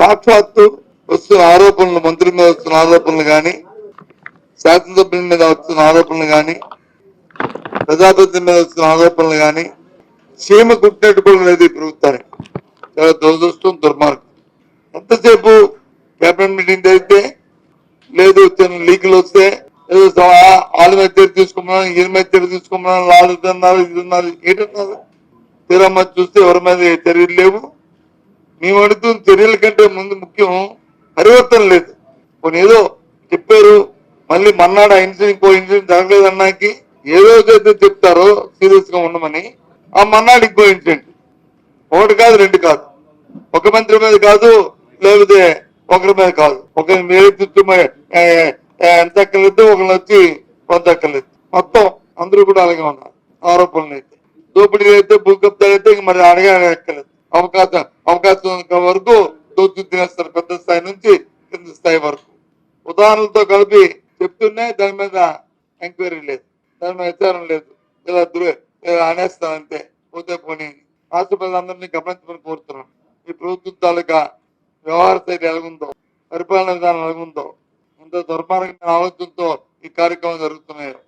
సాక్షాత్తు వస్తున్న ఆరోపణలు, మంత్రుల మీద వస్తున్న ఆరోపణలు కానీ, శాసనసభ్యుల మీద వస్తున్న ఆరోపణలు కానీ, ప్రజాప్రతినిధుల మీద వస్తున్న ఆరోపణలు కానీ సీమ కుట్టినట్టు కూడా లేదు ఈ ప్రభుత్వానికి. చాలా దురదృష్టం, దుర్మార్గం. ఎంతసేపు కేబినెట్ మీటింగ్ జరిగితే లేదు, లీకులు వస్తే ఏదో వాళ్ళ మీద చర్య తీసుకోమన్నా, ఈయన మీద చర్య తీసుకోమన్నా, వాళ్ళు ఉన్నారు, ఇది ఉన్నారు, ఏంటన్నారు. తీరమ్మ చూస్తే ఎవరి మీద చర్యలు లేవు. మేము అడుగుతున్న చర్యల కంటే ముందు ముఖ్యం పరివర్తన లేదు. కొన్ని ఏదో చెప్పారు, మళ్ళీ మన్నాడు ఆ ఇన్సిడెంట్, ఇంకో ఇన్సిడెంట్ జరగలేదు అన్నాకి ఏదో అయితే చెప్తారో సీరియస్ గా ఉండమని, ఆ మన్నాడు ఇంకో ఇన్సిడెంట్. ఒకటి కాదు, రెండు కాదు, ఒక మంత్రి మీద కాదు, లేకపోతే ఒకరి మీద కాదు, ఒకరి మీద ఎంత ఎక్కలేదు, ఒకరిని వచ్చి కొంత ఎక్కలేదు, మొత్తం అందరూ కూడా అలాగే ఉన్నారు. ఆరోపణలు అయితే, దోపిడీలు అయితే, భూకబ్జాలు అయితే మరి అడగా ఎక్కలేదు. అవకాశం వరకు దోచు తినేస్తారు, పెద్ద స్థాయి నుంచి కింద స్థాయి వరకు. ఉదాహరణలతో కలిపి చెప్తూనే దాని మీద ఎంక్వైరీ లేదు, దాని మీద విచారణ లేదు, ఇలా అనేస్తానంతే, పోతే పోనీ. రాష్ట్ర ప్రజలందరినీ గమనించమని కోరుతున్నాను. ఈ ప్రభుత్వం తాలూకా వ్యవహార శైలి ఎలాగుందో, పరిపాలన విధానం ఎలాగుందో, ఇంత దుర్మార్గమైన ఆలోచనతో ఈ కార్యక్రమం జరుగుతున్నాయో